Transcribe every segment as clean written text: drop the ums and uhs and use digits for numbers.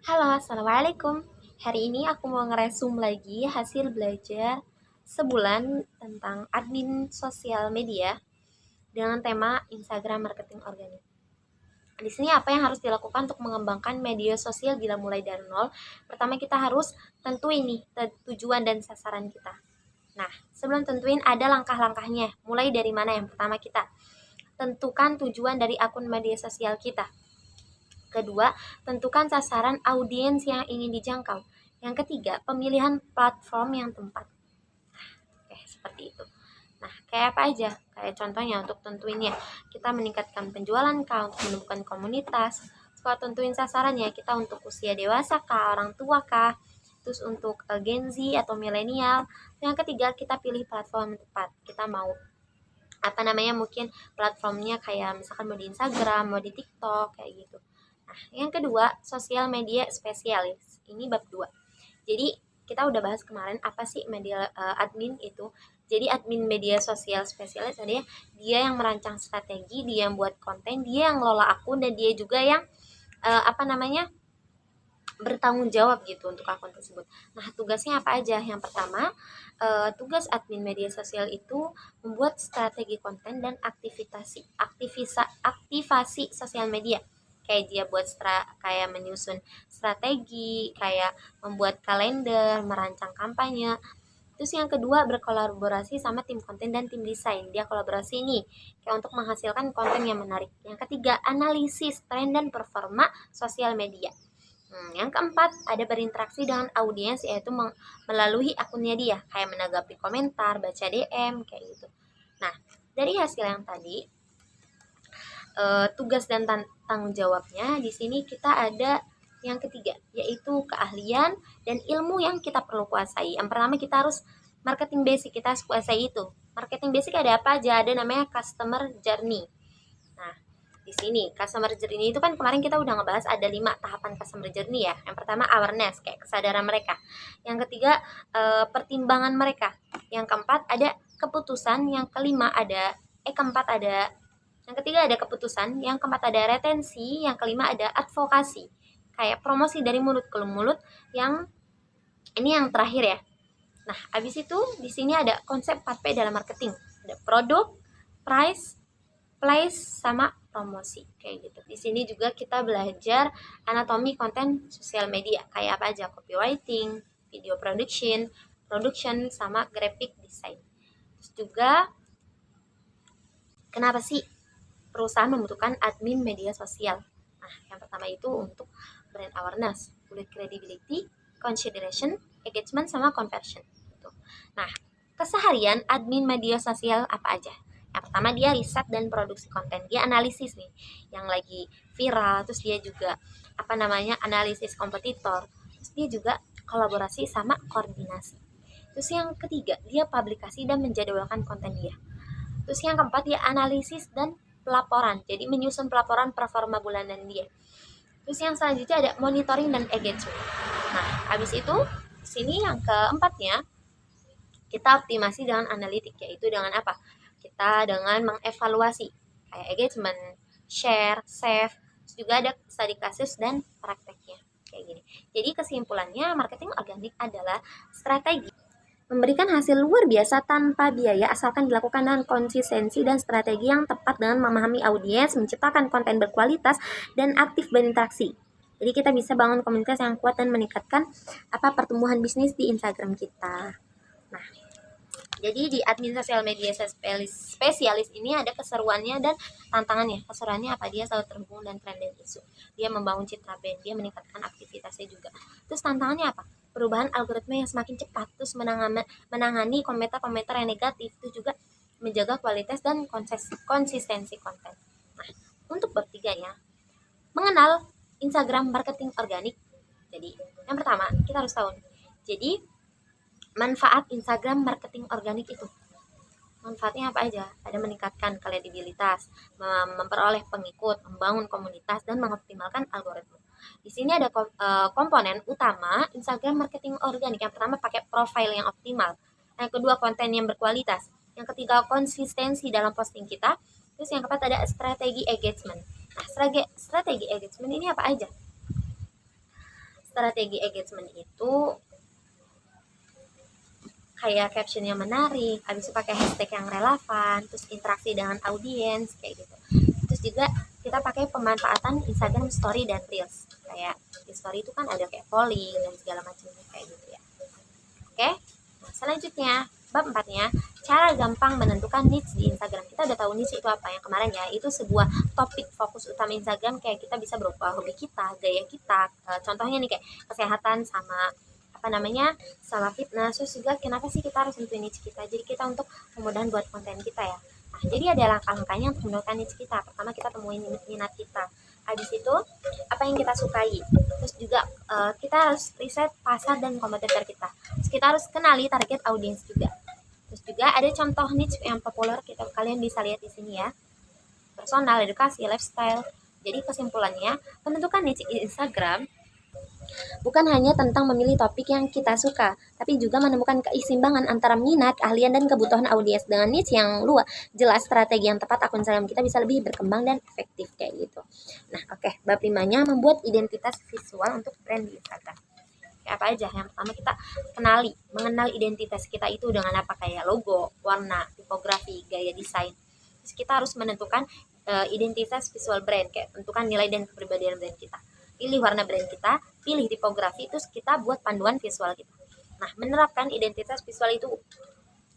Halo, Assalamualaikum. Hari ini aku mau ngeresum lagi hasil belajar sebulan tentang admin sosial media dengan tema Instagram marketing organik. Di sini apa yang harus dilakukan untuk mengembangkan media sosial bila mulai dari nol? Pertama kita harus tentuin nih tujuan dan sasaran kita. Nah, sebelum tentuin ada langkah-langkahnya. Mulai dari mana? Yang pertama kita tentukan tujuan dari akun media sosial kita. Kedua, tentukan sasaran audiens yang ingin dijangkau. Yang ketiga, pemilihan platform yang tepat. Oke, seperti itu. Nah, kayak apa aja? Kayak contohnya untuk tentuinnya, kita meningkatkan penjualan kah, untuk menemukan komunitas. Kalau tentuin sasarannya, kita untuk usia dewasa kah, orang tua kah, terus untuk Gen Z atau milenial. Yang ketiga, kita pilih platform yang tepat. Kita mau mungkin platformnya kayak misalkan mau di Instagram, mau di TikTok, kayak gitu. Nah, yang kedua, sosial media spesialis. Ini bab 2. Jadi, kita udah bahas kemarin apa sih media admin itu. Jadi, admin media sosial spesialis ada ya, dia yang merancang strategi, dia yang buat konten, dia yang ngelola akun, dan dia juga yang bertanggung jawab gitu untuk akun tersebut. Nah, tugasnya apa aja? Yang pertama, tugas admin media sosial itu membuat strategi konten dan aktivasi sosial media. Kayak dia buat kayak menyusun strategi, kayak membuat kalender, merancang kampanye. Terus yang kedua, berkolaborasi sama tim konten dan tim desain. Dia kolaborasi nih kayak untuk menghasilkan konten yang menarik. Yang ketiga, analisis tren dan performa sosial media. Yang keempat, ada berinteraksi dengan audiens, yaitu melalui akunnya dia, kayak menanggapi komentar, baca DM, kayak gitu. Nah, dari hasil yang tadi, tugas dan tanggung jawabnya, di sini kita ada yang ketiga, yaitu keahlian dan ilmu yang kita perlu kuasai. Yang pertama, kita harus marketing basic, kita harus kuasai itu. Marketing basic ada apa aja? Ada namanya customer journey. Nah, di sini customer journey itu kan kemarin kita udah ngebahas ada 5 tahapan customer journey ya. Yang pertama awareness, kayak kesadaran mereka. Yang ketiga pertimbangan mereka. Yang keempat ada keputusan. Yang kelima ada keempat ada yang ketiga ada keputusan. Yang keempat ada retensi. Yang kelima ada advokasi. Kayak promosi dari mulut ke mulut. Yang ini yang terakhir ya. Nah, habis itu di sini ada konsep 4P dalam marketing. Ada produk, price, place, sama promosi, kayak gitu. Di sini juga kita belajar anatomi konten sosial media, kayak apa aja, copywriting, video production, sama graphic design. Terus juga kenapa sih perusahaan membutuhkan admin media sosial? Nah, yang pertama itu untuk brand awareness, build credibility, consideration, engagement, sama conversion. Gitu. Nah, keseharian admin media sosial apa aja? Yang pertama dia riset dan produksi konten, dia analisis nih yang lagi viral, terus dia juga analisis kompetitor, terus dia juga kolaborasi sama koordinasi. Terus yang ketiga dia publikasi dan menjadwalkan konten dia. Terus yang keempat dia analisis dan pelaporan, jadi menyusun pelaporan performa bulanan dia. Terus yang selanjutnya ada monitoring dan engagement. Nah, habis itu di sini yang keempatnya kita optimasi dengan analitik, yaitu dengan apa? Kita dengan mengevaluasi kayak engagement, share, save, terus juga ada studi kasus dan prakteknya kayak gini. Jadi kesimpulannya marketing organik adalah strategi memberikan hasil luar biasa tanpa biaya asalkan dilakukan dengan konsistensi dan strategi yang tepat dengan memahami audiens, menciptakan konten berkualitas dan aktif berinteraksi. Jadi kita bisa bangun komunitas yang kuat dan meningkatkan pertumbuhan bisnis di Instagram kita. Nah, jadi di admin sosial media spesialis ini ada keseruannya dan tantangannya. Keseruannya apa? Dia selalu terhubung dan tren dan isu. Dia membangun citra brand, dia meningkatkan aktivitasnya juga. Terus tantangannya apa? Perubahan algoritma yang semakin cepat, terus menangani komentar-komentar yang negatif, itu juga menjaga kualitas dan konsistensi konten. Nah, untuk bab 3-nya, mengenal Instagram marketing organik. Jadi, yang pertama, kita harus tahu. Jadi, manfaat Instagram marketing organik itu. Manfaatnya apa aja? Ada meningkatkan kredibilitas, memperoleh pengikut, membangun komunitas, dan mengoptimalkan algoritma. Di sini ada komponen utama Instagram marketing organik. Yang pertama pakai profile yang optimal. Yang kedua konten yang berkualitas. Yang ketiga konsistensi dalam posting kita. Terus yang keempat ada strategi engagement. Nah, strategi engagement ini apa aja? strategi engagement itu kayak caption yang menarik, habis itu pakai hashtag yang relevan, terus interaksi dengan audiens kayak gitu. Terus juga kita pakai pemanfaatan Instagram Story dan Reels. Kayak di Story itu kan ada kayak polling dan segala macamnya kayak gitu ya. Oke. Nah, selanjutnya bab 4-nya, cara gampang menentukan niche di Instagram. Kita udah tahu niche itu apa yang kemarin ya, itu sebuah topik fokus utama Instagram, kayak kita bisa berupa hobi kita, gaya kita, contohnya nih kayak kesehatan sama sama fitness. Terus juga kenapa sih kita harus nentuin niche kita, jadi kita untuk kemudahan buat konten kita ya. Nah, jadi ada langkah-langkahnya untuk menentukan niche kita. Pertama, kita temuin minat kita. Habis itu apa yang kita sukai. Terus juga kita harus riset pasar dan kompetitor kita. Terus kita harus kenali target audiens juga. Terus juga ada contoh niche yang populer, kalian bisa lihat di sini ya. Personal, edukasi, lifestyle. Jadi kesimpulannya, menentukan niche Instagram bukan hanya tentang memilih topik yang kita suka, tapi juga menemukan keseimbangan antara minat, keahlian, dan kebutuhan audiens. Dengan niche yang luas, jelas strategi yang tepat, akun Instagram kita bisa lebih berkembang dan efektif kayak gitu. Nah, oke. Bab 5-nya, membuat identitas visual untuk brand di Instagram. Kayak apa aja? Yang pertama, kita mengenal identitas kita itu dengan apa, kayak logo, warna, tipografi, gaya desain. Terus kita harus menentukan identitas visual brand, kayak tentukan nilai dan kepribadian brand kita. Pilih warna brand kita, pilih tipografi, terus kita buat panduan visual kita. Nah, menerapkan identitas visual itu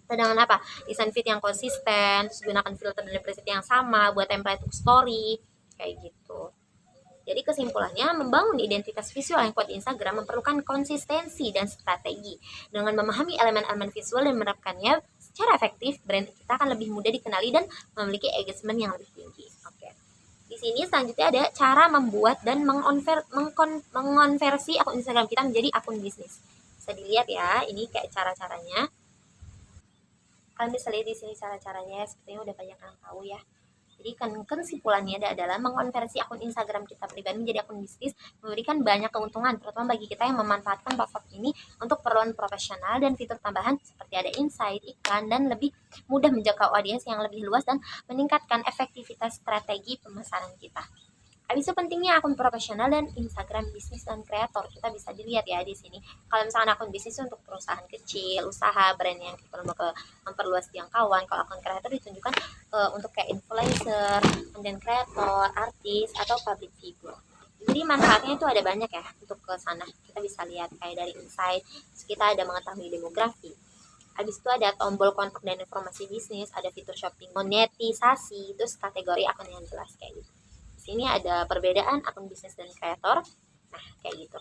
dengan apa? Desain feed yang konsisten, terus gunakan filter dan preset yang sama, buat template untuk story, kayak gitu. Jadi kesimpulannya, membangun identitas visual yang kuat di Instagram memerlukan konsistensi dan strategi. Dengan memahami elemen-elemen visual dan menerapkannya secara efektif, brand kita akan lebih mudah dikenali dan memiliki engagement yang lebih tinggi. Oke. Di sini selanjutnya ada cara membuat dan mengonversi akun Instagram kita menjadi akun bisnis. Bisa dilihat ya, ini kayak cara-caranya. Kalian bisa lihat di sini cara-caranya, sepertinya udah banyak yang tahu ya. Jadi kesimpulannya adalah mengonversi akun Instagram kita pribadi menjadi akun bisnis memberikan banyak keuntungan, terutama bagi kita yang memanfaatkan platform ini untuk keperluan profesional dan fitur tambahan seperti ada insight, iklan, dan lebih mudah menjangkau audiens yang lebih luas dan meningkatkan efektivitas strategi pemasaran kita. Habis itu pentingnya akun profesional dan Instagram bisnis dan kreator. Kita bisa dilihat ya di sini. Kalau misalkan akun bisnis untuk perusahaan kecil, usaha, brand yang perlu memperluas jangkauan. Kalau akun kreator ditunjukkan untuk kayak influencer, content kreator, artis, atau public figure. Jadi manfaatnya itu ada banyak ya untuk ke sana. Kita bisa lihat kayak dari insight, kita ada mengetahui demografi. Habis itu ada tombol kontak dan informasi bisnis, ada fitur shopping, monetisasi, terus kategori akun yang jelas kayak gitu. Ini ada perbedaan akun bisnis dan kreator. Nah, kayak gitu.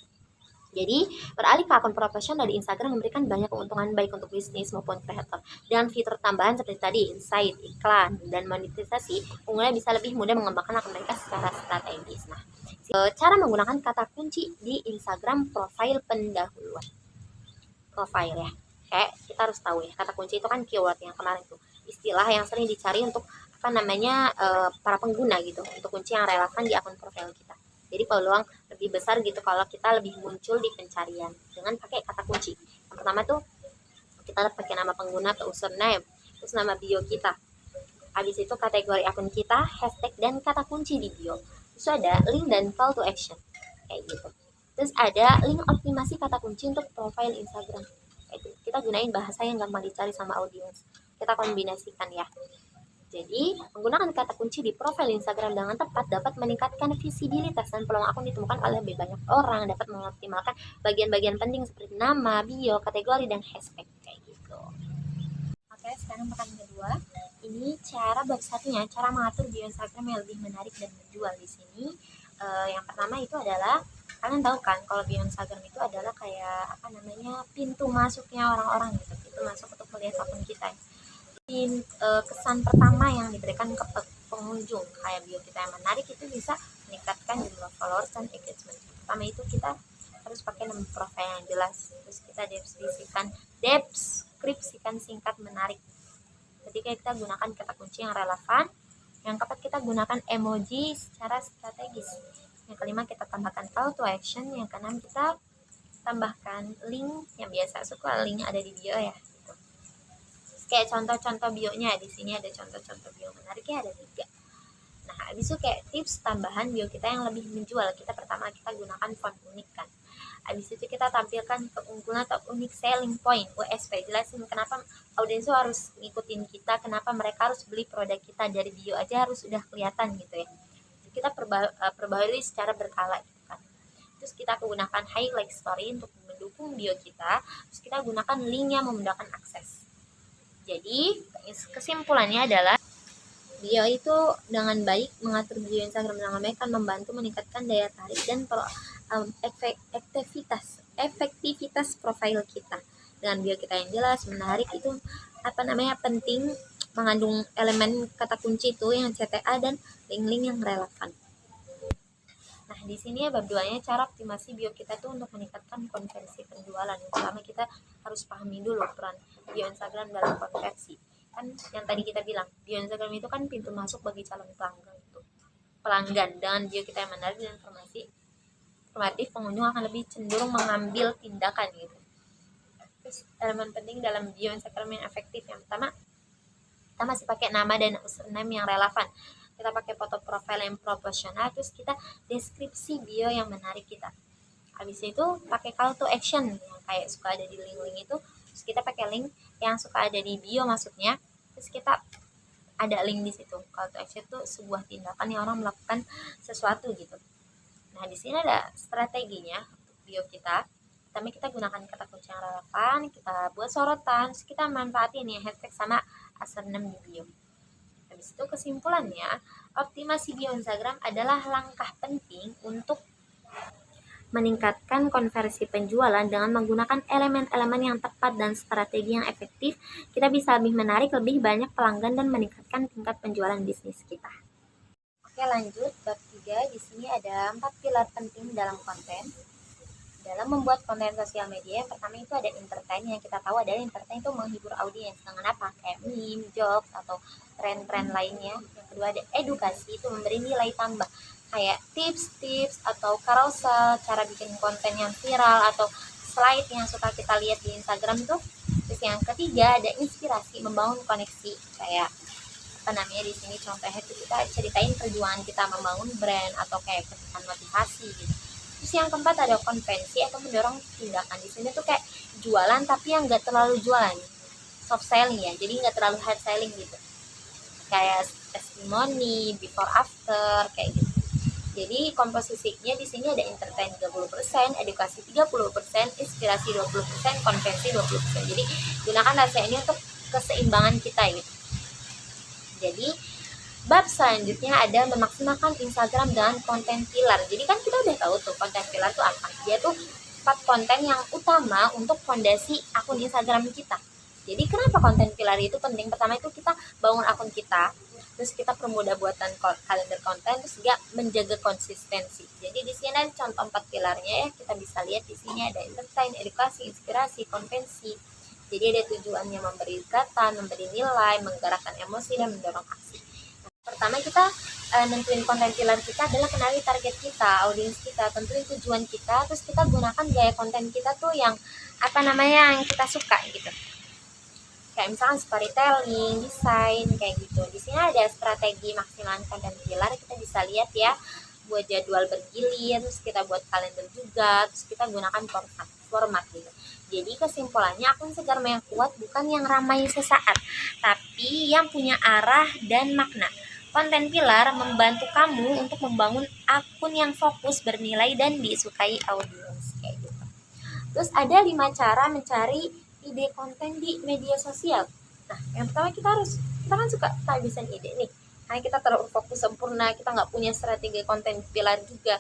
Jadi, beralih ke akun profesional di Instagram memberikan banyak keuntungan baik untuk bisnis maupun kreator. Dan fitur tambahan seperti tadi, insight, iklan, dan monetisasi, pengguna bisa lebih mudah mengembangkan akun mereka secara strategis. Nah, cara menggunakan kata kunci di Instagram profile pendahuluan. Profile ya. Kayak kita harus tahu ya, kata kunci itu kan keyword yang kemarin tuh. Istilah yang sering dicari untuk para pengguna gitu, untuk kunci yang relevan di akun profil kita. Jadi peluang lebih besar gitu kalau kita lebih muncul di pencarian dengan pakai kata kunci. Yang pertama tuh kita pakai nama pengguna atau username, terus nama bio kita. Habis itu kategori akun kita, hashtag, dan kata kunci di bio. Terus ada link dan call to action kayak gitu. Terus ada link optimasi kata kunci untuk profil Instagram. Kayak gitu. Kita gunain bahasa yang gampang dicari sama audiens. Kita kombinasikan ya. Jadi, menggunakan kata kunci di profil Instagram dengan tepat dapat meningkatkan visibilitas dan peluang akun ditemukan oleh lebih banyak orang, dapat mengoptimalkan bagian-bagian penting seperti nama, bio, kategori, dan hashtag kayak gitu. Oke, sekarang pertanyaan kedua. Ini cara bab satunya, cara mengatur bio Instagram yang lebih menarik dan menjual di sini. Yang pertama itu adalah, kalian tahu kan kalau bio Instagram itu adalah kayak pintu masuknya orang-orang gitu, pintu masuk untuk melihat akun kita. Kesan pertama yang diberikan ke pengunjung kayak bio kita yang menarik itu bisa meningkatkan jumlah followers dan engagement. Pertama itu kita harus pakai nama profil yang jelas, terus kita deskripsikan singkat menarik. Ketika kita gunakan kata kunci yang relevan. Yang keempat, kita gunakan emoji secara strategis. Yang kelima, kita tambahkan call to action. Yang keenam, kita tambahkan link yang biasa suka link ada di bio ya. Kayak contoh-contoh bionya di sini ada contoh-contoh bio menariknya ada 3. Nah, habis itu kayak tips tambahan bio kita yang lebih menjual. Pertama kita gunakan font unik kan. Habis Habis itu kita tampilkan keunggulan atau unique selling point, USP. Jelasin kenapa audiens itu harus ngikutin kita, kenapa mereka harus beli produk kita. Dari bio aja harus udah kelihatan gitu ya. Kita perbaharui secara berkala gitu kan. Terus kita gunakan highlight story untuk mendukung bio kita. Terus kita gunakan link yang memudahkan akses. Jadi kesimpulannya adalah bio itu dengan baik mengatur bio Instagram dengan baik kan membantu meningkatkan daya tarik dan efektivitas profil kita. Dengan bio kita yang jelas, menarik, itu penting, mengandung elemen kata kunci itu yang CTA dan link-link yang relevan. Nah, di sini ya bab 2-nya cara optimasi bio kita tuh untuk meningkatkan konversi penjualan. Yang pertama kita harus pahami dulu peran bio Instagram dalam konversi. Kan yang tadi kita bilang, bio Instagram itu kan pintu masuk bagi calon pelanggan itu. Pelanggan dengan bio kita yang menarik dan informatif, pengunjung akan lebih cenderung mengambil tindakan gitu. Terus elemen penting dalam bio Instagram yang efektif, yang pertama kita masih pakai nama dan username yang relevan. Kita pakai foto profil yang proporsional, terus kita deskripsi bio yang menarik kita. Habis itu pakai call to action yang kayak suka ada di link-link itu. Terus kita pakai link yang suka ada di bio maksudnya. Terus kita ada link di situ. Call to action itu sebuah tindakan yang orang melakukan sesuatu gitu. Nah, di sini ada strateginya untuk bio kita. Pertama kita gunakan kata kunci yang relevan, kita buat sorotan, terus kita manfaatin ya hashtag sama username di bio. Habis itu kesimpulannya, optimasi bio Instagram adalah langkah penting untuk meningkatkan konversi penjualan. Dengan menggunakan elemen-elemen yang tepat dan strategi yang efektif, kita bisa lebih menarik lebih banyak pelanggan dan meningkatkan tingkat penjualan bisnis kita. Oke, lanjut bab 3. Di sini ada 4 pilar penting dalam konten. Dalam membuat konten sosial media, yang pertama itu ada entertain. Yang kita tahu adalah entertain itu menghibur audiens dengan apa? Kayak meme, jokes, atau tren-tren lainnya. Yang kedua ada edukasi, itu memberi nilai tambah. Kayak tips-tips atau carousel, cara bikin konten yang viral, atau slide yang suka kita lihat di Instagram tuh. Terus yang ketiga ada inspirasi, membangun koneksi. Kayak di sini contohnya itu kita ceritain perjuangan kita membangun brand atau kayak pesan motivasi gitu. Terus yang keempat ada konvensi atau mendorong tindakan. Di sini tuh kayak jualan tapi yang nggak terlalu jualan, soft selling ya, jadi nggak terlalu hard selling gitu, kayak testimoni, before after kayak gitu. Jadi komposisinya di sini ada entertain 30%, edukasi 30%, inspirasi 20%, konvensi 20%. Jadi gunakan rasio ini untuk keseimbangan kita gitu. Jadi bab selanjutnya ada memaksimalkan Instagram dengan konten pilar. Jadi kan kita udah tahu tuh konten pilar itu apa. Dia tuh 4 konten yang utama untuk fondasi akun Instagram kita. Jadi kenapa konten pilar itu penting? Pertama itu kita bangun akun kita, terus kita permudah buatan kalender konten, terus juga menjaga konsistensi. Jadi di sini ada contoh 4 pilarnya ya. Kita bisa lihat di sini ada entertain, edukasi, inspirasi, konvensi. Jadi ada tujuannya memberi ikatan, memberi nilai, menggerakkan emosi, dan mendorong aksi. Pertama kita nentuin konten pilar kita adalah kenali target kita, audiens kita, tentuin tujuan kita, terus kita gunakan gaya konten kita tuh yang yang kita suka gitu. Kayak misalkan storytelling, desain kayak gitu. Di sini ada strategi maksimalkan konten pilar, kita bisa lihat ya, buat jadwal bergilir, terus kita buat kalender juga, terus kita gunakan format gitu. Jadi kesimpulannya akun Instagram yang kuat bukan yang ramai sesaat, tapi yang punya arah dan makna. Konten pilar membantu kamu untuk membangun akun yang fokus, bernilai, dan disukai audiens kayak gitu. Terus ada 5 cara mencari ide konten di media sosial. Nah, yang pertama kita kan suka kehabisan ide nih. Karena kita terlalu fokus sempurna, kita nggak punya strategi konten pilar juga.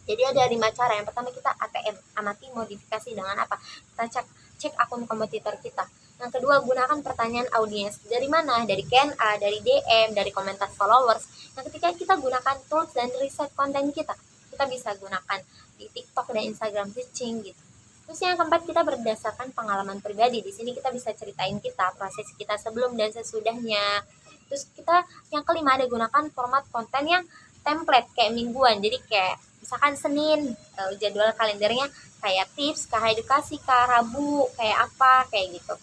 Jadi ada 5 cara. Yang pertama kita ATM, amati modifikasi dengan apa? Kita cek akun kompetitor kita. Yang kedua, gunakan pertanyaan audiens. Dari mana? Dari Q&A, dari DM, dari komentar followers. Yang ketiga, kita gunakan tools dan riset konten kita. Kita bisa gunakan di TikTok dan Instagram searching gitu. Terus yang keempat, kita berdasarkan pengalaman pribadi. Di sini kita bisa ceritain kita, proses kita sebelum dan sesudahnya. Terus kita yang kelima ada gunakan format konten yang template kayak mingguan. Jadi kayak misalkan Senin jadwal kalendernya kayak tips, kah edukasi, kah Rabu kayak apa kayak gitu.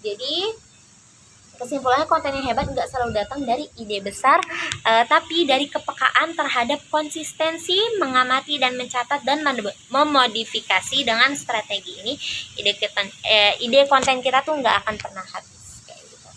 Jadi Kesimpulannya, konten yang hebat nggak selalu datang dari ide besar, tapi dari kepekaan terhadap konsistensi, mengamati dan mencatat dan memodifikasi. Dengan strategi ini, ide konten kita tuh nggak akan pernah habis kayak gitu.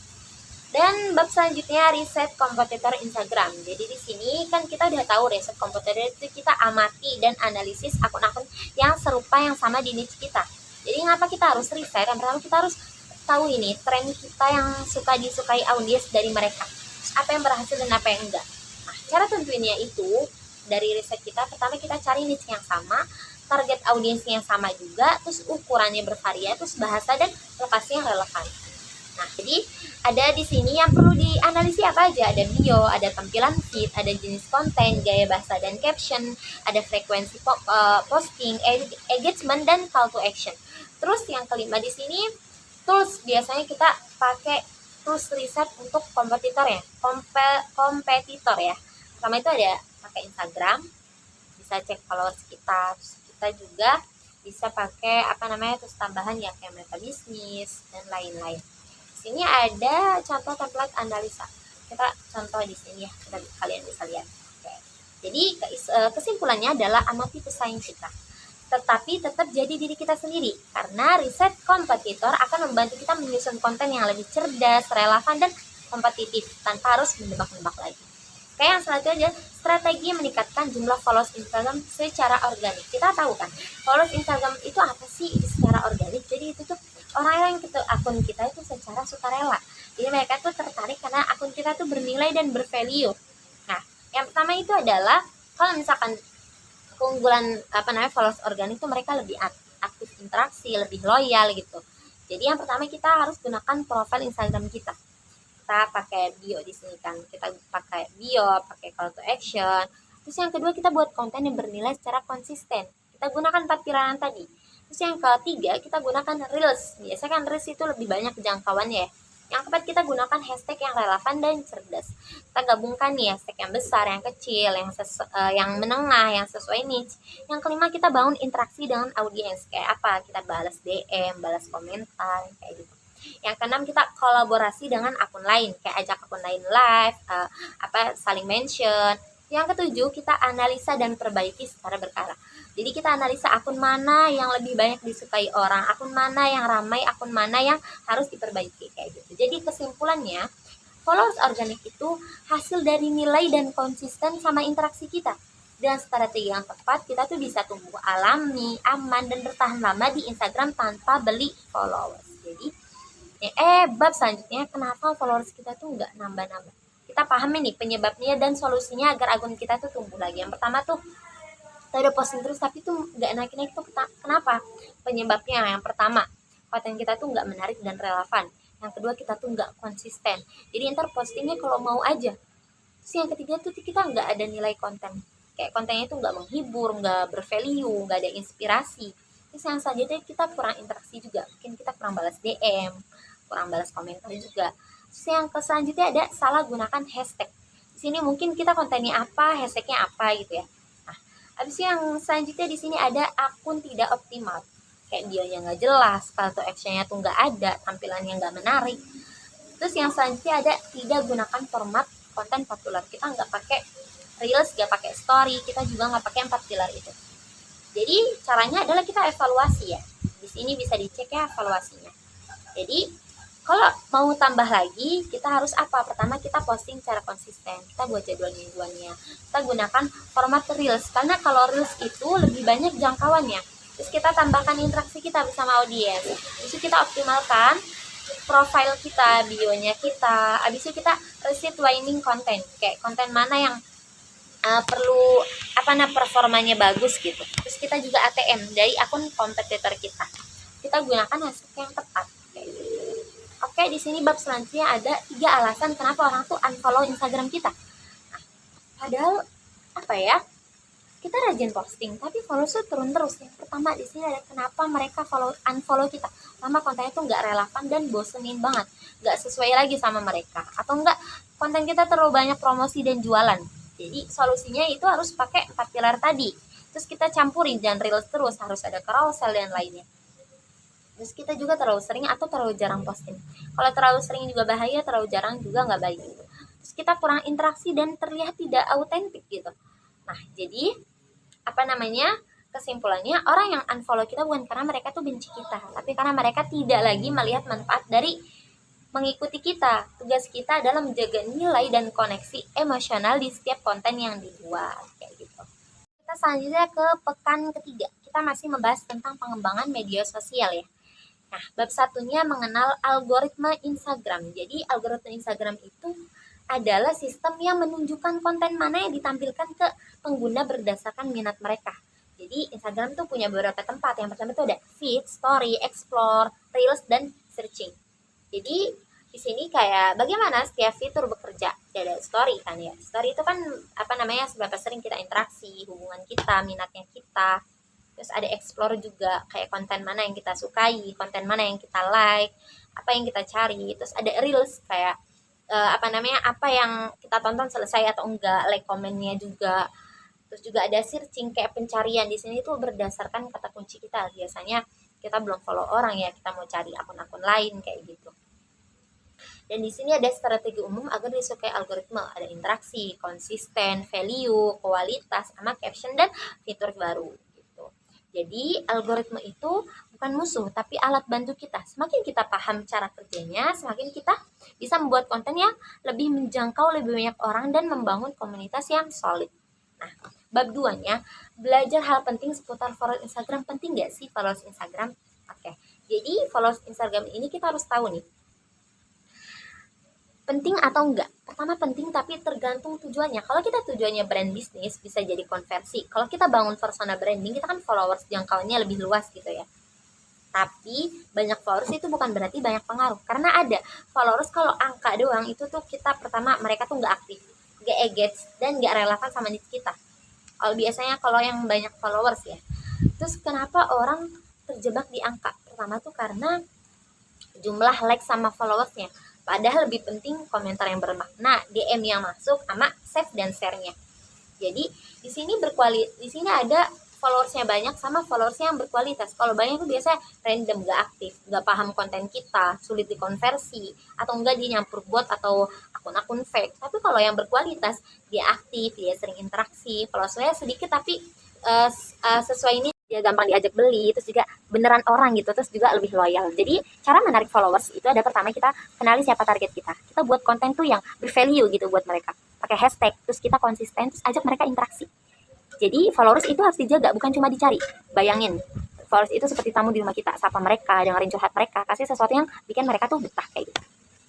Dan bab selanjutnya, riset kompetitor Instagram. Jadi di sini kan kita udah tahu riset kompetitor itu kita amati dan analisis akun-akun yang serupa, yang sama di niche kita. Jadi ngapa kita harus riset? Yang pertama, kita harus tahu ini tren kita yang suka disukai audiens dari mereka, apa yang berhasil dan apa yang enggak. Nah, cara tentuinnya itu dari riset kita, pertama kita cari niche yang sama, target audiensnya yang sama juga, terus ukurannya bervariasi, terus bahasa dan lokasi yang relevan. Nah, jadi ada di sini yang perlu dianalisis apa aja. Ada bio, ada tampilan feed, ada jenis konten, gaya bahasa dan caption, ada frekuensi posting, engagement dan call to action. Terus yang kelima di sini, tools. Biasanya kita pakai tools riset untuk kompetitor ya, kompetitor ya. Pertama itu ada pakai Instagram, bisa cek followers kita. Terus kita juga bisa pakai terus tambahan ya kayak meta bisnis dan lain-lain. Di sini ada contoh template analisa. Kita contoh di sini ya, kalian bisa lihat. Oke. Jadi kesimpulannya adalah amati pesaing kita, tetapi tetap jadi diri kita sendiri, karena riset kompetitor akan membantu kita menyusun konten yang lebih cerdas, relevan, dan kompetitif tanpa harus menebak-nebak lagi. Kayak yang selanjutnya, strategi meningkatkan jumlah followers Instagram secara organik. Kita tahu kan, followers Instagram itu apa sih secara organik? Jadi itu tuh orang yang akun kita itu secara sukarela. Jadi mereka tuh tertarik karena akun kita tuh bernilai dan bervalue. Nah, yang pertama itu adalah kalau misalkan keunggulan followers organik itu mereka lebih aktif interaksi, lebih loyal gitu. Jadi yang pertama kita harus gunakan profil Instagram kita. Kita pakai bio di sini kan. Kita pakai bio, pakai call to action. Terus yang kedua, kita buat konten yang bernilai secara konsisten. Kita gunakan 4 pilaran tadi. Terus yang ketiga, kita gunakan reels. Biasanya kan reels itu lebih banyak jangkauannya ya. Yang keempat, kita gunakan hashtag yang relevan dan cerdas. Kita gabungkan nih hashtag yang besar, yang kecil, yang menengah, yang sesuai niche. Yang kelima, kita bangun interaksi dengan audiens. Kayak apa? Kita balas DM, balas komentar, kayak gitu. Yang keenam, kita kolaborasi dengan akun lain, kayak ajak akun lain live, saling mention. Yang ketujuh, kita analisa dan perbaiki secara berkala. Jadi kita analisa akun mana yang lebih banyak disukai orang, akun mana yang ramai, akun mana yang harus diperbaiki kayak gitu. Jadi kesimpulannya, followers organik itu hasil dari nilai dan konsisten sama interaksi kita. Dengan strategi yang tepat, kita tuh bisa tumbuh alami, aman, dan bertahan lama di Instagram tanpa beli followers. Jadi bab selanjutnya, kenapa followers kita tuh nggak nambah-nambah. Kita pahami nih penyebabnya dan solusinya agar akun kita tuh tumbuh lagi. Yang pertama tuh, kita udah posting terus tapi tuh nggak naik-naik tuh kenapa? Penyebabnya yang pertama, konten kita tuh nggak menarik dan relevan. Yang kedua, kita tuh nggak konsisten. Jadi ntar postingnya kalau mau aja. Terus yang ketiga tuh kita nggak ada nilai konten. Kayak kontennya tuh nggak menghibur, nggak bervalue, nggak ada inspirasi. Terus yang selanjutnya, kita kurang interaksi juga. Mungkin kita kurang balas DM, kurang balas komentar juga. Terus yang selanjutnya ada salah gunakan hashtag. Di sini mungkin kita kontennya apa, hashtagnya apa gitu ya. Habis yang selanjutnya di sini ada akun tidak optimal. Kayak bionya nggak jelas, call to action-nya tuh nggak ada, tampilannya nggak menarik. Terus yang selanjutnya ada tidak gunakan format konten populer. Kita nggak pakai reels, nggak pakai story, kita juga nggak pakai 4 pilar itu. Jadi caranya adalah kita evaluasi ya. Di sini bisa dicek ya evaluasinya. Jadi kalau mau tambah lagi, kita harus apa? Pertama, kita posting secara konsisten. Kita buat jadwal mingguannya. Kita gunakan format reels. Karena kalau reels itu lebih banyak jangkauannya. Terus kita tambahkan interaksi kita bersama audiens. Terus kita optimalkan profil kita, bionya kita. Habis itu kita receipt winning konten. Kayak konten mana yang perlu performanya bagus gitu. Terus kita juga ATM dari akun kompetitor kita. Kita gunakan hashtag yang tepat. Kayak gitu. Oke, di sini bab selanjutnya ada 3 alasan kenapa orang tuh unfollow Instagram kita. Nah, padahal kita rajin posting, tapi followers tuh turun terus. Yang pertama di sini ada kenapa mereka unfollow kita. Pertama, kontennya tuh nggak relevan dan bosenin banget, nggak sesuai lagi sama mereka. Atau enggak, konten kita terlalu banyak promosi dan jualan. Jadi solusinya itu harus pakai 4 pilar tadi. Terus kita campurin, jangan reels terus, harus ada carousel dan lainnya. Terus kita juga terlalu sering atau terlalu jarang posting. Kalau terlalu sering juga bahaya, terlalu jarang juga nggak baik gitu. Terus kita kurang interaksi dan terlihat tidak autentik gitu. Nah, jadi apa namanya? Kesimpulannya, orang yang unfollow kita bukan karena mereka tuh benci kita, tapi karena mereka tidak lagi melihat manfaat dari mengikuti kita. Tugas kita adalah menjaga nilai dan koneksi emosional di setiap konten yang dibuat kayak gitu. Kita selanjutnya ke pekan ketiga. Kita masih membahas tentang pengembangan media sosial ya. Nah, bab satunya mengenal algoritma Instagram. Jadi, algoritma Instagram itu adalah sistem yang menunjukkan konten mana yang ditampilkan ke pengguna berdasarkan minat mereka. Jadi, Instagram tuh punya beberapa tempat. Yang pertama itu ada feed, story, explore, reels, dan searching. Jadi, di sini kayak bagaimana setiap fitur bekerja. Ada story kan ya. Story itu kan apa namanya, seberapa sering kita interaksi, hubungan kita, minatnya kita. Terus ada explore juga, kayak konten mana yang kita sukai, konten mana yang kita like, apa yang kita cari. Terus ada reels, kayak apa yang kita tonton selesai atau enggak, like komennya juga. Terus juga ada searching, kayak pencarian. Di sini tuh berdasarkan kata kunci kita. Biasanya kita belum follow orang ya, kita mau cari akun-akun lain kayak gitu. Dan di sini ada strategi umum agar disukai algoritma. Ada interaksi, konsisten, value, kualitas, sama caption dan fitur baru. Jadi algoritma itu bukan musuh, tapi alat bantu kita. Semakin kita paham cara kerjanya, semakin kita bisa membuat konten yang lebih menjangkau lebih banyak orang dan membangun komunitas yang solid. Nah, bab 2-nya, belajar hal penting seputar followers Instagram. Penting nggak sih followers Instagram? Oke, jadi followers Instagram ini kita harus tahu nih, penting atau enggak. Pertama penting, tapi tergantung tujuannya. Kalau kita tujuannya brand bisnis, bisa jadi konversi. Kalau kita bangun persona branding, kita kan followers jangkauannya lebih luas gitu ya. Tapi banyak followers itu bukan berarti banyak pengaruh. Karena ada followers kalau angka doang itu tuh kita, pertama mereka tuh nggak aktif, nggak engage, dan nggak relevan sama niche kita. Kalau biasanya kalau yang banyak followers ya. Terus kenapa orang terjebak di angka? Pertama tuh karena jumlah like sama followersnya. Padahal lebih penting komentar yang bermakna, DM yang masuk, sama save dan share-nya. Jadi di sini di sini ada followersnya banyak sama followersnya yang berkualitas. Kalau banyak itu biasanya random, gak aktif, gak paham konten kita, sulit dikonversi, atau enggak dia nyampur bot atau akun-akun fake. Tapi kalau yang berkualitas, dia aktif, dia sering interaksi, followersnya sedikit tapi sesuai ini, dia gampang diajak beli, terus juga beneran orang gitu, terus juga lebih loyal. Jadi cara menarik followers itu ada, pertama kita kenali siapa target kita buat konten tuh yang bervalue gitu buat mereka, pakai hashtag, terus kita konsisten, terus ajak mereka interaksi. Jadi followers itu harus dijaga, bukan cuma dicari. Bayangin, followers itu seperti tamu di rumah kita, sapa mereka, dengerin curhat mereka, kasih sesuatu yang bikin mereka tuh betah kayak gitu.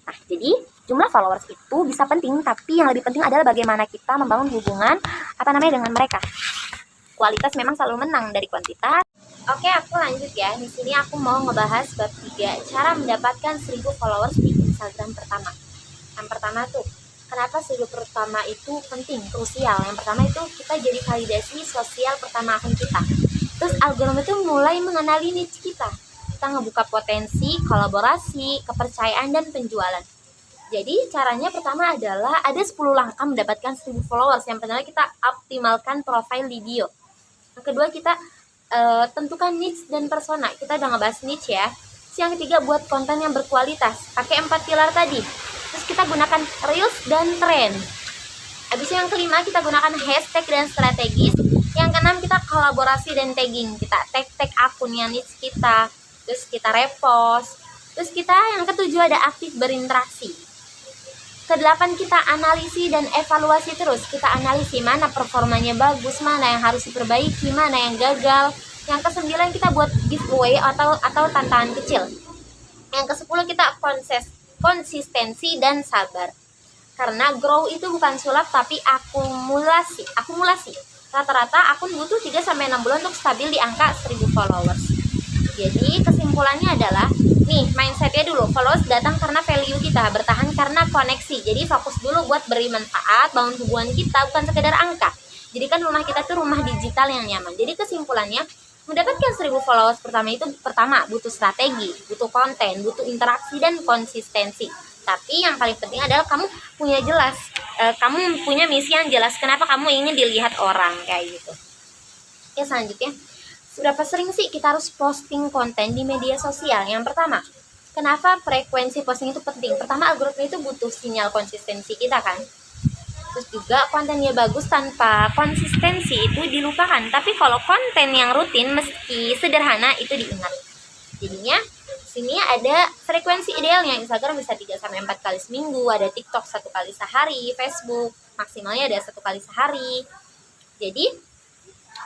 Nah, jadi jumlah followers itu bisa penting, tapi yang lebih penting adalah bagaimana kita membangun hubungan dengan mereka. Kualitas memang selalu menang dari kuantitas. Oke, aku lanjut ya. Di sini aku mau ngebahas bab 3, cara mendapatkan 1000 followers di Instagram pertama. Yang pertama tuh, kenapa 1000 pertama itu penting, krusial. Yang pertama itu kita jadi validasi sosial pertama akun kita. Terus algoritma itu mulai mengenali niche kita. Kita ngebuka potensi, kolaborasi, kepercayaan, dan penjualan. Jadi caranya pertama adalah ada 10 langkah mendapatkan 1000 followers. Yang pertama kita optimalkan profile di bio. Yang kedua kita tentukan niche dan persona. Kita udah ngebahas niche ya. Terus yang ketiga buat konten yang berkualitas. Pakai 4 pilar tadi. Terus kita gunakan reels dan trend. Habis yang kelima kita gunakan hashtag dan strategis. Yang keenam kita kolaborasi dan tagging. Kita tag akunnya niche kita. Terus kita repost. Terus kita yang ketujuh ada aktif berinteraksi. Kedelapan kita analisi dan evaluasi terus. Kita analisi mana performanya bagus, mana yang harus diperbaiki, mana yang gagal. Yang ke-9 kita buat giveaway atau tantangan kecil. Yang ke-10 kita konsistensi dan sabar. Karena grow itu bukan sulap tapi akumulasi. Rata-rata akun butuh 3-6 bulan untuk stabil di angka 1000 followers. Jadi kesimpulannya adalah, nih mindsetnya dulu, followers datang karena value kita, bertahan karena koneksi. Jadi fokus dulu buat beri manfaat, bangun hubungan kita, bukan sekedar angka. Jadi kan rumah kita tuh rumah digital yang nyaman. Jadi kesimpulannya, mendapatkan 1000 followers pertama butuh strategi, butuh konten, butuh interaksi dan konsistensi. Tapi yang paling penting adalah kamu punya jelas, kamu punya misi yang jelas kenapa kamu ingin dilihat orang kayak gitu. Oke, selanjutnya Seberapa sering sih kita harus posting konten di media sosial? Yang pertama, kenapa frekuensi posting itu penting? Pertama, algoritma itu butuh sinyal konsistensi kita kan. Terus juga kontennya bagus tanpa konsistensi itu dilupakan. Tapi kalau konten yang rutin meski sederhana itu diingat. Jadinya sini ada frekuensi idealnya. Instagram bisa 3-4 kali seminggu, ada TikTok 1 kali sehari, Facebook maksimalnya ada 1 kali sehari. Jadi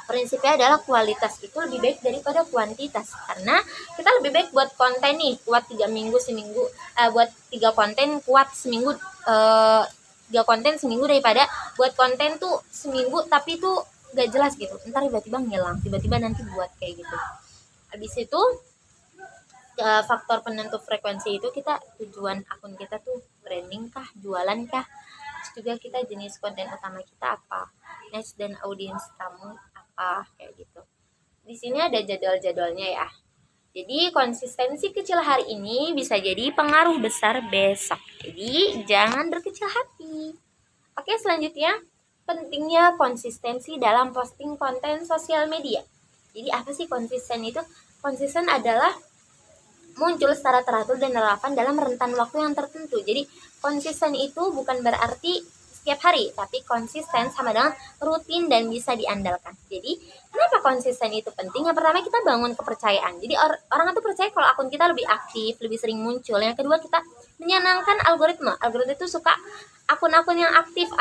prinsipnya adalah kualitas itu lebih baik daripada kuantitas, karena kita lebih baik buat konten nih kuat 3 minggu seminggu, buat 3 konten kuat seminggu, 3 konten seminggu daripada buat konten tuh seminggu tapi tuh gak jelas gitu, ntar tiba-tiba ngilang, tiba-tiba nanti buat kayak gitu. Habis itu faktor penentu frekuensi itu kita tujuan akun kita tuh branding kah, jualan kah, terus juga kita jenis konten utama kita apa, niche dan audiens kamu apa, kayak gitu. Di sini ada jadwal-jadwalnya ya. Jadi konsistensi kecil hari ini bisa jadi pengaruh besar besok. Jadi jangan berkecil hati. Oke, selanjutnya pentingnya konsistensi dalam posting konten sosial media. Jadi apa sih konsisten itu? Konsisten adalah muncul secara teratur dan relevan dalam rentan waktu yang tertentu. Jadi konsisten itu bukan berarti setiap hari, tapi konsisten sama dengan rutin dan bisa diandalkan. Jadi kenapa konsisten itu penting? Yang pertama, kita bangun kepercayaan. Jadi orang itu percaya kalau akun kita lebih aktif, lebih sering muncul. Yang kedua, kita menyenangkan algoritma. Algoritma itu suka akun-akun yang aktif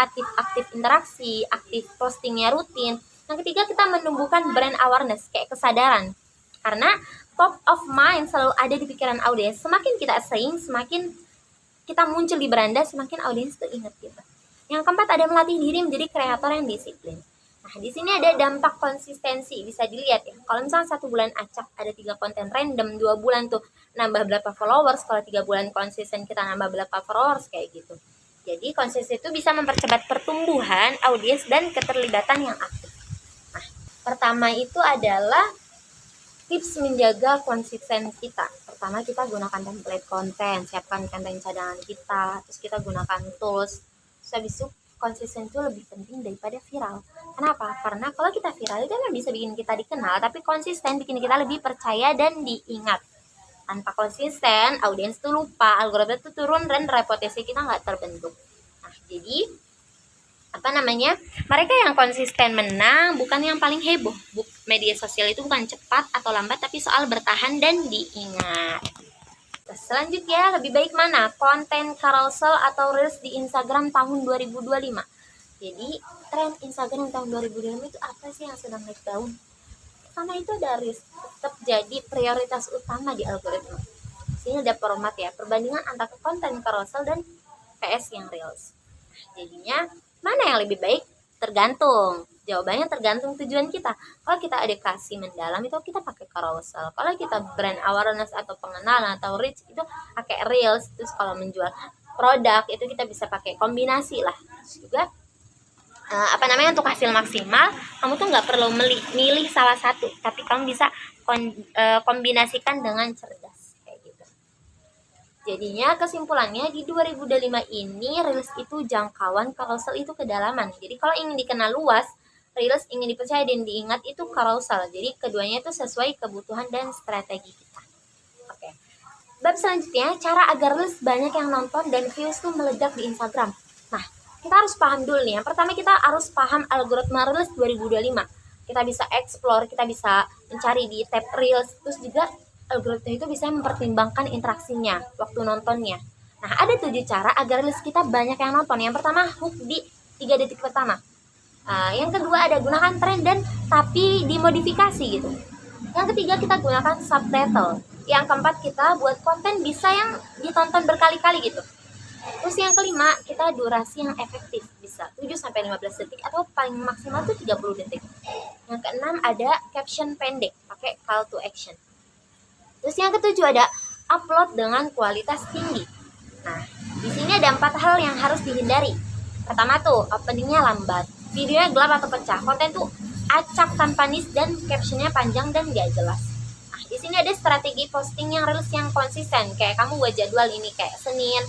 interaksi, aktif postingnya rutin. Yang ketiga, kita menumbuhkan brand awareness, kayak kesadaran. Karena top of mind selalu ada di pikiran audiens. Semakin kita sering, semakin kita muncul di beranda, semakin audiens tuh ingat kita. Yang keempat, ada melatih diri menjadi kreator yang disiplin. Nah, di sini ada dampak konsistensi, bisa dilihat ya. Kalau misalnya 1 bulan acak ada 3 konten random, 2 bulan tuh nambah berapa followers, kalau 3 bulan konsisten kita nambah berapa followers, kayak gitu. Jadi konsisten itu bisa mempercepat pertumbuhan audiens dan keterlibatan yang aktif. Nah, pertama itu adalah tips menjaga konsisten kita. Pertama, kita gunakan template konten, siapkan konten cadangan kita, terus kita gunakan tools. Terus habis itu konsisten itu lebih penting daripada viral. Kenapa? Karena kalau kita viral itu kan bisa bikin kita dikenal, tapi konsisten bikin kita lebih percaya dan diingat. Tanpa konsisten, audiens tuh lupa, algoritma tuh turun dan reputasi kita nggak terbentuk. Nah, jadi mereka yang konsisten menang, bukan yang paling heboh. Media sosial itu bukan cepat atau lambat, tapi soal bertahan dan diingat. Terus selanjutnya, lebih baik mana? Konten carousel atau reels di Instagram tahun 2025. Jadi tren Instagram tahun 2025 itu apa sih yang sedang naik daun? Pertama itu ada reels, tetap jadi prioritas utama di algoritma. Sini ada format ya, perbandingan antara konten carousel dan vs yang reels. Jadinya mana yang lebih baik? Tergantung. Jawabannya tergantung tujuan kita. Kalau kita edukasi mendalam itu kita pakai carousel. Kalau kita brand awareness atau pengenalan atau reach itu pakai reels. Terus kalau menjual produk itu kita bisa pakai kombinasi lah. Terus juga untuk hasil maksimal kamu tuh nggak perlu milih salah satu, tapi kamu bisa kombinasikan dengan cerdas kayak gitu. Jadinya kesimpulannya di 2025 ini reels itu jangkauan, carousel itu kedalaman. Jadi kalau ingin dikenal luas, reels ingin dipercaya dan diingat itu carousel. Jadi keduanya itu sesuai kebutuhan dan strategi kita. Oke. Bab selanjutnya, cara agar reels banyak yang nonton dan views tuh meledak di Instagram. Nah, kita harus paham dulu nih. Yang pertama kita harus paham algoritma reels 2025. Kita bisa explore, kita bisa mencari di tab reels, terus juga algoritma itu bisa mempertimbangkan interaksinya, waktu nontonnya. Nah, ada 7 cara agar reels kita banyak yang nonton. Yang pertama, hook di 3 detik pertama. Yang kedua ada gunakan tren dan tapi dimodifikasi gitu. Yang ketiga kita gunakan subtitle. Yang keempat kita buat konten bisa yang ditonton berkali-kali gitu. Terus yang kelima kita durasi yang efektif, bisa 7-15 detik atau paling maksimal tuh 30 detik. Yang keenam ada caption pendek, pakai call to action. Terus yang ketujuh ada upload dengan kualitas tinggi. Nah, di sini ada 4 hal yang harus dihindari. Pertama tuh openingnya lambat, videonya gelap atau pecah, konten tuh acak tanpa niche dan captionnya panjang dan gak jelas. Nah, di sini ada strategi posting yang reels yang konsisten. Kayak kamu buat jadwal ini kayak Senin,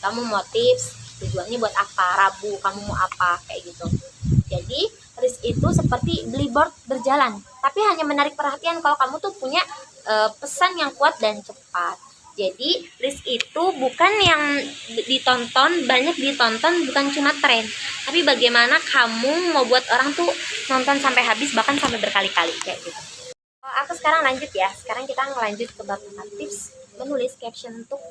kamu mau tips tujuannya buat apa, Rabu kamu mau apa, kayak gitu. Jadi Reels itu seperti billboard berjalan, tapi hanya menarik perhatian kalau kamu tuh punya pesan yang kuat dan cepat. Jadi Reels itu bukan yang banyak ditonton, bukan cuma tren, tapi bagaimana kamu mau buat orang tuh nonton sampai habis, bahkan sampai berkali-kali kayak gitu. Aku sekarang lanjut ya. Sekarang kita ngelanjut ke bab 4, tips menulis caption untuk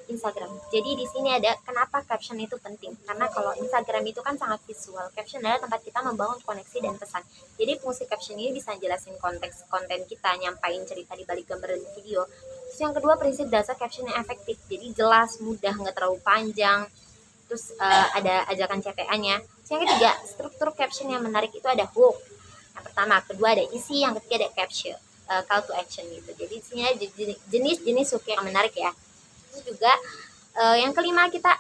Instagram. Jadi di sini ada kenapa caption itu penting. Karena kalau Instagram itu kan sangat visual. Caption adalah tempat kita membangun koneksi dan pesan. Jadi fungsi caption ini bisa jelasin konteks konten kita, nyampain cerita di balik gambar dan video. Terus yang kedua, prinsip dasar caption yang efektif. Jadi jelas, mudah, nggak terlalu panjang. Terus ada ajakan CTA-nya. Terus yang ketiga, struktur caption yang menarik itu ada hook. Yang pertama, kedua ada isi, yang ketiga ada caption, call to action gitu. Jadi di sini ada jenis-jenis hook yang menarik ya. Terus juga yang kelima, kita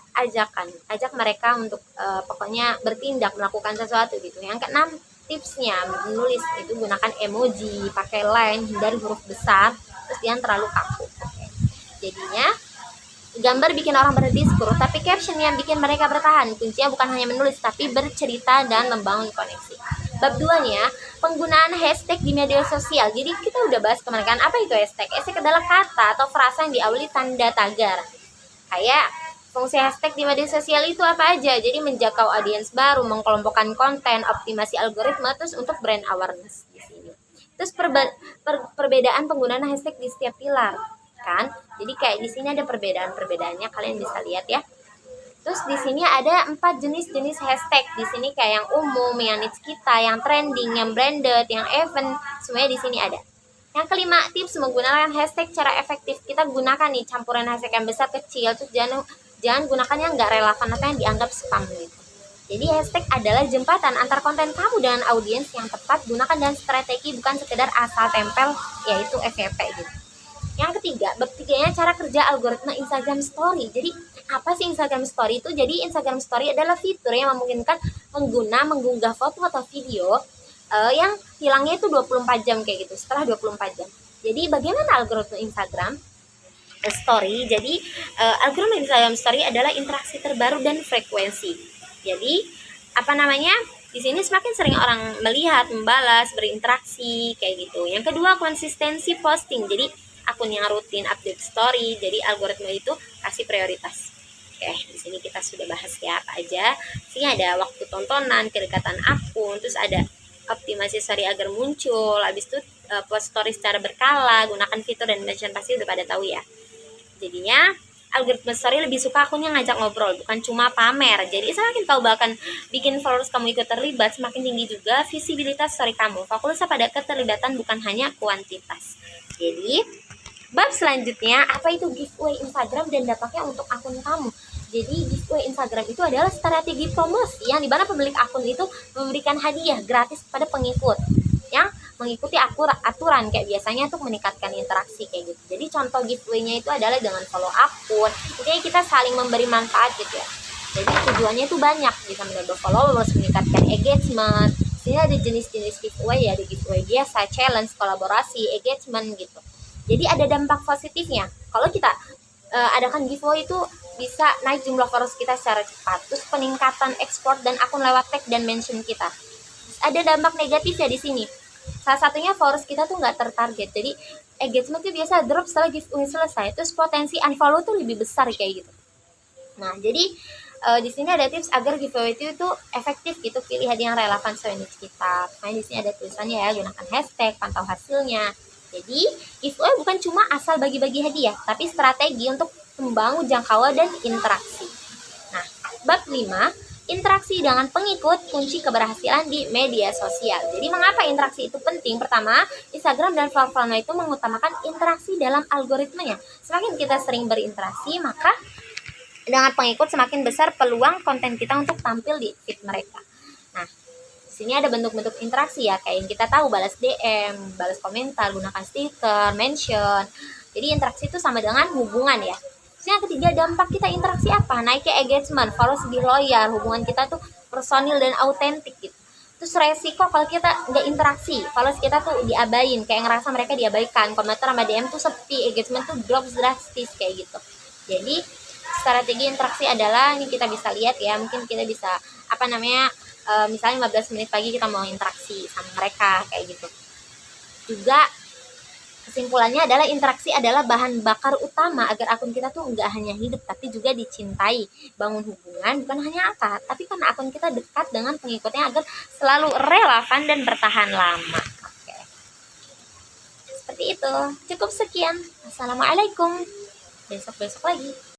ajak mereka untuk pokoknya bertindak, melakukan sesuatu gitu. Yang keenam, tipsnya menulis itu gunakan emoji, pakai line, hindari huruf besar, terus jangan terlalu kaku. Jadinya gambar bikin orang berdiskur, tapi caption yang bikin mereka bertahan. Kuncinya bukan hanya menulis, tapi bercerita dan membangun koneksi. Bab 2 nya, penggunaan hashtag di media sosial. Jadi kita udah bahas kemarin kan, apa itu hashtag? Hashtag adalah kata atau frasa yang diawali tanda tagar. Kayak fungsi hashtag di media sosial itu apa aja? Jadi menjangkau audiens baru, mengkelompokkan konten, optimasi algoritma, terus untuk brand awareness di sini. Terus perbedaan penggunaan hashtag di setiap pilar kan. Jadi kayak di sini ada perbedaan-perbedaannya, kalian bisa lihat ya. Terus di sini ada 4 jenis-jenis hashtag. Di sini kayak yang umum, yang niche kita, yang trending, yang branded, yang event, semuanya di sini ada. Yang kelima, tips menggunakan hashtag cara efektif. Kita gunakan nih campuran hashtag yang besar kecil, terus jangan gunakan yang nggak relevan atau yang dianggap spam gitu. Jadi hashtag adalah jembatan antar konten kamu dengan audiens yang tepat. Gunakan dengan strategi, bukan sekedar asal tempel, yaitu FYP gitu. Yang ketiga, bertiganya cara kerja algoritma Instagram Story. Jadi apa sih Instagram Story itu? Jadi Instagram Story adalah fitur yang memungkinkan pengguna mengunggah foto atau video yang hilangnya itu 24 jam kayak gitu, setelah 24 jam. Jadi bagaimana algoritma Instagram Story? Jadi algoritma Instagram Story adalah interaksi terbaru dan frekuensi. Jadi apa namanya? Di sini semakin sering orang melihat, membalas, berinteraksi kayak gitu. Yang kedua, konsistensi posting. Jadi akun yang rutin update story, jadi algoritma itu kasih prioritas. Oke, di sini kita sudah bahas ya apa aja. Sini ada waktu tontonan, kedekatan akun, terus ada optimasi story agar muncul, habis itu post story secara berkala, gunakan fitur dan mention, pasti udah pada tahu ya. Jadinya algoritma story lebih suka akunnya ngajak ngobrol, bukan cuma pamer. Jadi semakin kau bahkan bikin followers kamu ikut terlibat, semakin tinggi juga visibilitas story kamu. Fokuslah pada keterlibatan, bukan hanya kuantitas. Jadi bab selanjutnya, apa itu giveaway Instagram dan dampaknya untuk akun kamu. Jadi giveaway Instagram itu adalah strategi promosi yang dimana pemilik akun itu memberikan hadiah gratis kepada pengikut yang mengikuti aturan kayak biasanya untuk meningkatkan interaksi kayak gitu. Jadi contoh giveaway-nya itu adalah dengan follow akun. Intinya kita saling memberi manfaat gitu ya. Jadi tujuannya itu banyak, bisa menambah followers, meningkatkan engagement. Sini ada jenis-jenis giveaway ya, ada giveaway biasa, challenge, kolaborasi, engagement gitu. Jadi ada dampak positifnya. Kalau kita adakan giveaway itu bisa naik jumlah followers kita secara cepat. Terus peningkatan ekspor dan akun lewat tag dan mention kita. Terus ada dampak negatif ya di sini. Salah satunya followers kita tuh nggak tertarget. Jadi engagement itu biasa drop setelah giveaway selesai. Terus potensi unfollow tuh lebih besar kayak gitu. Nah, jadi di sini ada tips agar giveaway itu efektif gitu. Pilih hadiah yang relevan sesuai niche kita. Nah, di sini ada tulisannya ya, gunakan hashtag, pantau hasilnya. Jadi, giveaway bukan cuma asal bagi-bagi hadiah, tapi strategi untuk membangun jangkauan dan interaksi. Nah, bab 5, interaksi dengan pengikut, kunci keberhasilan di media sosial. Jadi, mengapa interaksi itu penting? Pertama, Instagram dan platformnya itu mengutamakan interaksi dalam algoritmanya. Semakin kita sering berinteraksi, maka dengan pengikut semakin besar peluang konten kita untuk tampil di feed mereka. Nah, sini ada bentuk-bentuk interaksi ya, kayak yang kita tahu, balas DM, balas komentar, gunakan stiker, mention. Jadi interaksi itu sama dengan hubungan ya. Terus yang ketiga, dampak kita interaksi apa? Naiknya engagement, followers lebih loyal, hubungan kita tuh personil dan autentik gitu. Terus resiko kalau kita nggak interaksi, followers kita tuh diabain, kayak ngerasa mereka diabaikan, komentar sama DM tuh sepi, engagement tuh drop drastis kayak gitu. Jadi strategi interaksi adalah, ini kita bisa lihat ya, mungkin kita bisa misalnya 15 menit pagi kita mau interaksi sama mereka kayak gitu. Juga kesimpulannya adalah interaksi adalah bahan bakar utama agar akun kita tuh nggak hanya hidup tapi juga dicintai. Bangun hubungan bukan hanya angka, tapi karena akun kita dekat dengan pengikutnya agar selalu relevan dan bertahan lama. Oke. Seperti itu. Cukup sekian. Assalamualaikum. Besok-besok lagi.